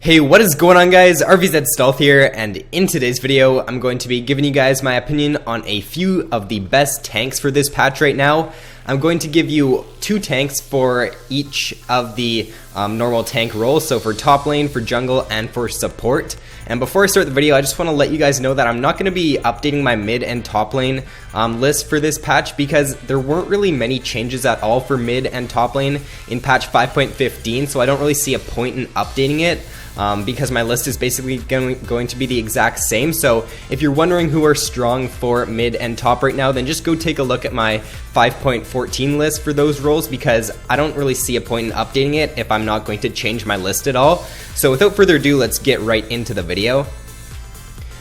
Hey, what is going on, guys? RvzStealth here, and in today's video I'm going to be giving you guys my opinion on a few of the best tanks for this patch right now. I'm going to give you two tanks for each of the normal tank roles, so for top lane, for jungle, and for support. And before I start the video, I just want to let you guys know that I'm not going to be updating my mid and top lane list for this patch because there weren't really many changes at all for mid and top lane in patch 5.15, so I don't really see a point in updating it. Because my list is basically going to be the exact same. So if you're wondering who are strong for mid and top right now, then just go take a look at my 5.14 list for those roles, because I don't really see a point in updating it if I'm not going to change my list at all. So without further ado, let's get right into the video.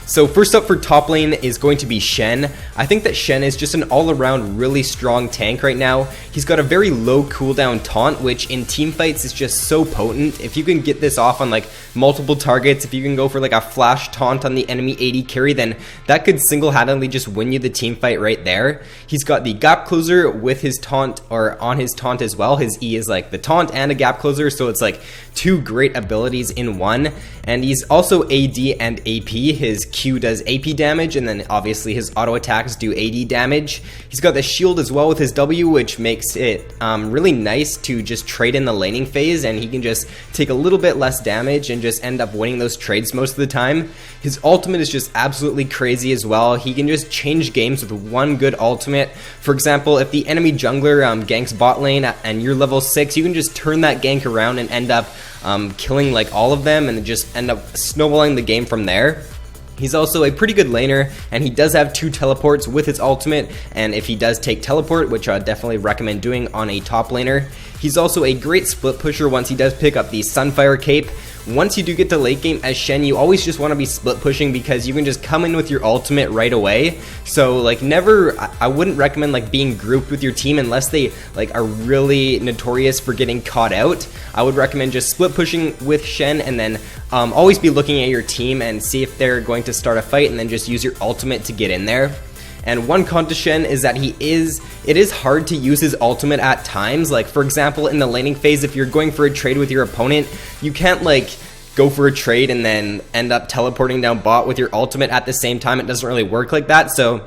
So first up for top lane is going to be Shen. I think that Shen is just an all-around really strong tank right now. He's got a very low cooldown taunt, which in team fights is just so potent. If you can get this off on like multiple targets, if you can go for like a flash taunt on the enemy AD carry, then that could single-handedly just win you the team fight right there. He's got the gap closer with his taunt, or on his taunt as well. His E is like the taunt and a gap closer, so it's like two great abilities in one. And he's also AD and AP. His Q does AP damage, and then obviously his auto attacks do AD damage. He's got the shield as well with his W, which makes it really nice to just trade in the laning phase, and he can just take a little bit less damage and just end up winning those trades most of the time. His ultimate is just absolutely crazy as well. He can just change games with one good ultimate. For example, if the enemy jungler ganks bot lane and you're level 6, you can just turn that gank around and end up killing like all of them, and just end up snowballing the game from there. He's also a pretty good laner, and he does have 2 teleports with his ultimate, and if he does take teleport, which I definitely recommend doing on a top laner, he's also a great split pusher once he does pick up the Sunfire cape. Once you do get to late game as Shen, you always just want to be split pushing because you can just come in with your ultimate right away. So like I wouldn't recommend like being grouped with your team unless they like are really notorious for getting caught out. I would recommend just split pushing with Shen, and then always be looking at your team and see if they're going to start a fight, and then just use your ultimate to get in there. And one con to Shen is that it is hard to use his ultimate at times. Like for example, in the laning phase, if you're going for a trade with your opponent, you can't like go for a trade and then end up teleporting down bot with your ultimate at the same time. It doesn't really work like that. So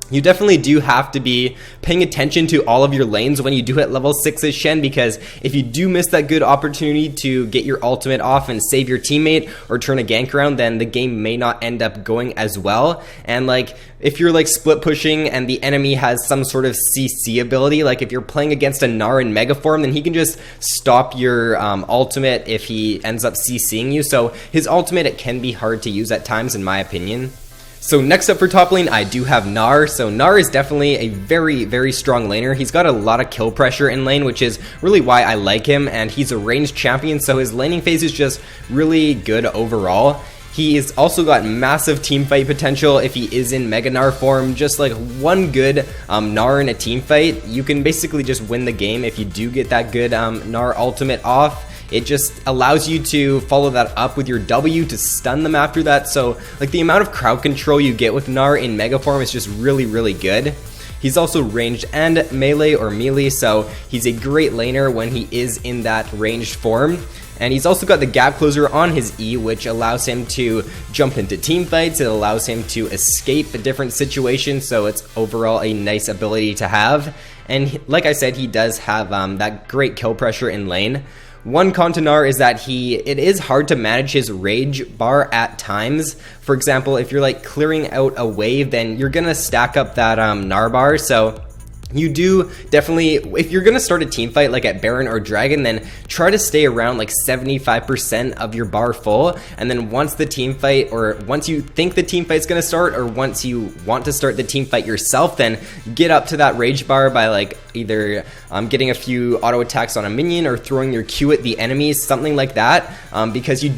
you definitely do have to be paying attention to all of your lanes when you do hit level 6 as Shen, because if you do miss that good opportunity to get your ultimate off and save your teammate or turn a gank around, then the game may not end up going as well. And like if you're like split pushing and the enemy has some sort of CC ability, like if you're playing against a Gnar in mega form, then he can just stop your ultimate if he ends up CCing you. So his ultimate, it can be hard to use at times in my opinion. So next up for top lane, I do have Gnar. So Gnar is definitely a very, very strong laner. He's got a lot of kill pressure in lane, which is really why I like him, and he's a ranged champion, so his laning phase is just really good overall. He's also got massive team fight potential if he is in Mega Gnar form. Just like one good Gnar in a team fight, you can basically just win the game if you do get that good Gnar ultimate off. It just allows you to follow that up with your W to stun them after that. So like the amount of crowd control you get with Gnar in Mega form is just really, really good. He's also ranged and melee, so he's a great laner when he is in that ranged form. And he's also got the gap closer on his E, which allows him to jump into team fights. It allows him to escape a different situation, so it's overall a nice ability to have. And like I said, he does have that great kill pressure in lane. One con to Gnar is that it is hard to manage his rage bar at times. For example, if you're like clearing out a wave, then you're gonna stack up that Gnar bar. So you do definitely, if you're gonna start a team fight like at Baron or Dragon, then try to stay around like 75% of your bar full, and then once the team fight, or once you think the team fight's gonna start, or once you want to start the team fight yourself, then get up to that rage bar by like either getting a few auto attacks on a minion or throwing your Q at the enemies, something like that, because you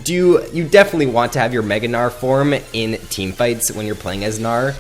definitely want to have your Mega Gnar form in team fights when you're playing as Gnar.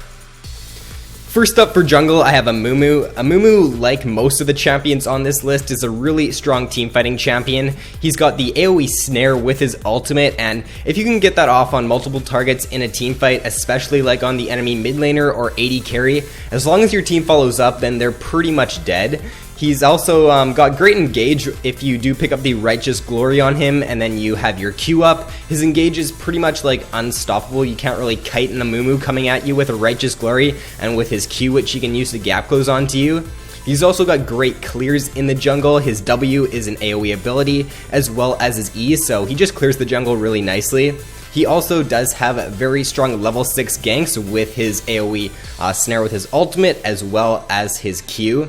First up for jungle, I have Amumu. Amumu, like most of the champions on this list, is a really strong teamfighting champion. He's got the AoE snare with his ultimate, and if you can get that off on multiple targets in a teamfight, especially like on the enemy mid laner or AD carry, as long as your team follows up, then they're pretty much dead. He's also got great engage if you do pick up the Righteous Glory on him and then you have your Q up. His engage is pretty much like unstoppable. You can't really kite in a Mumu coming at you with a Righteous Glory and with his Q, which he can use to gap close onto you. He's also got great clears in the jungle. His W is an AoE ability as well as his E, so he just clears the jungle really nicely. He also does have very strong level 6 ganks with his AoE snare with his ultimate as well as his Q.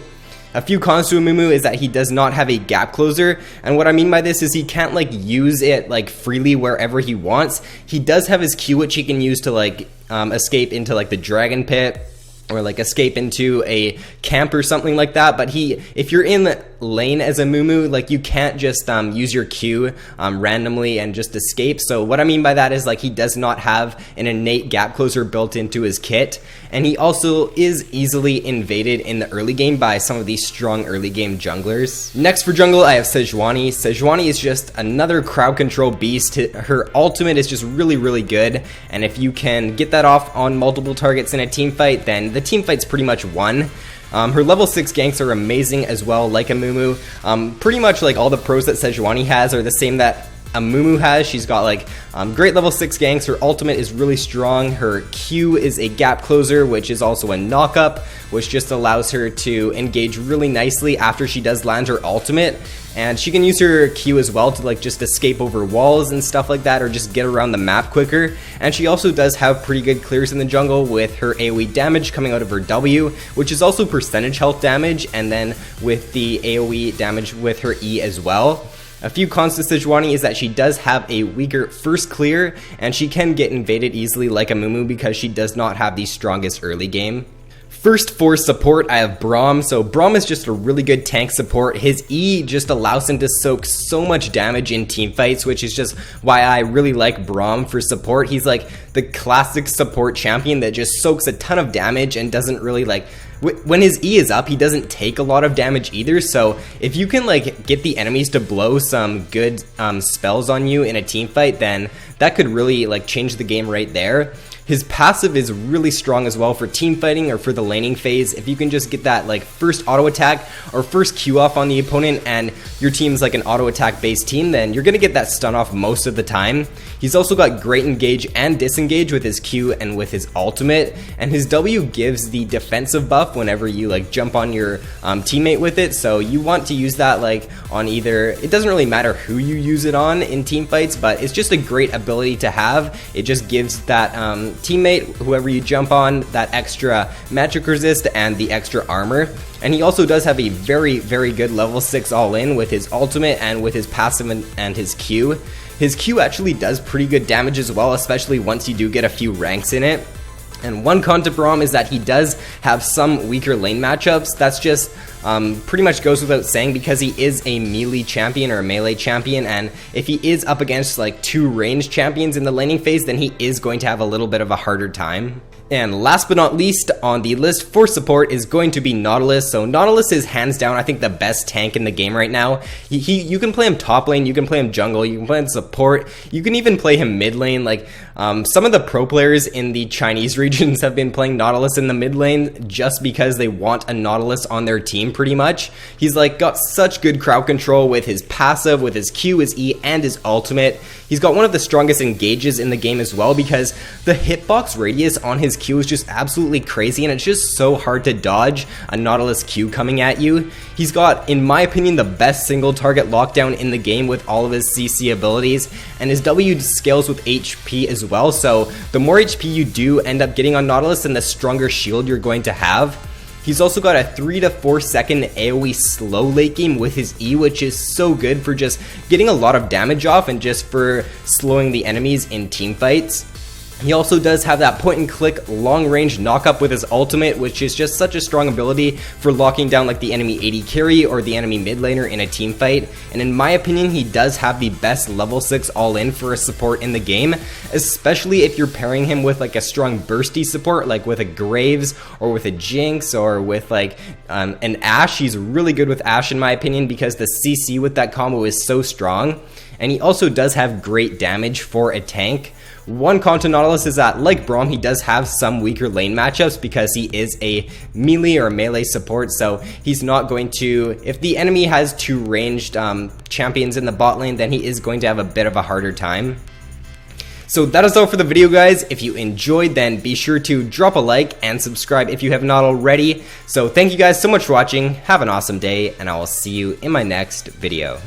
A few cons to Amumu is that he does not have a gap closer, and what I mean by this is he can't like use it like freely wherever he wants. He does have his Q, which he can use to like escape into like the dragon pit or like escape into a camp or something like that, but if you're in the lane as a Mumu, like you can't just use your Q randomly and just escape. So what I mean by that is like he does not have an innate gap closer built into his kit, and he also is easily invaded in the early game by some of these strong early game junglers. Next for jungle, I have Sejuani. Sejuani is just another crowd control beast. Her ultimate is just really good, and if you can get that off on multiple targets in a team fight, then the team fight's pretty much won. Her level 6 ganks are amazing as well, like a Mumu. Pretty much like all the pros that Sejuani has are the same that a Mumu has. She's got like great level 6 ganks. Her ultimate is really strong. Her Q is a gap closer, which is also a knock up, which just allows her to engage really nicely after she does land her ultimate. And she can use her Q as well to like just escape over walls and stuff like that, or just get around the map quicker. And she also does have pretty good clears in the jungle with her AoE damage coming out of her W, which is also percentage health damage, and then with the AoE damage with her E as well. A few cons to Sejuani is that she does have a weaker first clear, and she can get invaded easily like a Mumu because she does not have the strongest early game. First for support, I have Braum. So Braum is just a really good tank support. His E just allows him to soak so much damage in team fights, which is just why I really like Braum for support. He's like the classic support champion that just soaks a ton of damage and doesn't really like, when his E is up, he doesn't take a lot of damage either. So if you can like get the enemies to blow some good spells on you in a team fight, then that could really like change the game right there. His passive is really strong as well for team fighting or for the laning phase. If you can just get that like first auto attack or first Q off on the opponent and your team's like an auto attack based team, then you're gonna get that stun off most of the time. He's also got great engage and disengage with his Q and with his ultimate, and his W gives the defensive buff whenever you like jump on your teammate with it. So you want to use that like on either, it doesn't really matter who you use it on in team fights, but it's just a great ability to have. It just gives that teammate, whoever you jump on, that extra magic resist and the extra armor. And he also does have a very good level 6 all in with his ultimate and with his passive and his Q. His Q actually does pretty good damage as well, especially once you do get a few ranks in it. And one con to Braum is that he does have some weaker lane matchups. That's just pretty much goes without saying because he is a melee champion or a melee champion, and if he is up against like 2 ranged champions in the laning phase, then he is going to have a little bit of a harder time. And last but not least on the list for support is going to be Nautilus. So Nautilus is hands down, I think, the best tank in the game right now. You can play him top lane, you can play him jungle, you can play him support, you can even play him mid lane. Like some of the pro players in the Chinese regions have been playing Nautilus in the mid lane just because they want a Nautilus on their team pretty much. He's like got such good crowd control with his passive, with his Q, his E, and his ultimate. He's got one of the strongest engages in the game as well because the hitbox radius on his Q is just absolutely crazy, and it's just so hard to dodge a Nautilus Q coming at you. He's got, in my opinion, the best single target lockdown in the game with all of his CC abilities, and his W scales with HP as well, so the more HP you do end up getting on Nautilus, then the stronger shield you're going to have. He's also got a 3 to 4 second AoE slow late game with his E, which is so good for just getting a lot of damage off and just for slowing the enemies in team fights. He also does have that point and click long range knock up with his ultimate, which is just such a strong ability for locking down like the enemy AD carry or the enemy mid laner in a team fight. And in my opinion, he does have the best level 6 all in for a support in the game, especially if you're pairing him with like a strong bursty support like with a Graves or with a Jinx or with like an Ashe. He's really good with Ashe in my opinion because the CC with that combo is so strong. And he also does have great damage for a tank. One con to Nautilus is that, like Braum, he does have some weaker lane matchups because he is a melee or melee support, so he's not going to, if the enemy has two ranged champions in the bot lane, then he is going to have a bit of a harder time. So that is all for the video, guys. If you enjoyed, then be sure to drop a like and subscribe if you have not already. So thank you guys so much for watching, have an awesome day, and I will see you in my next video.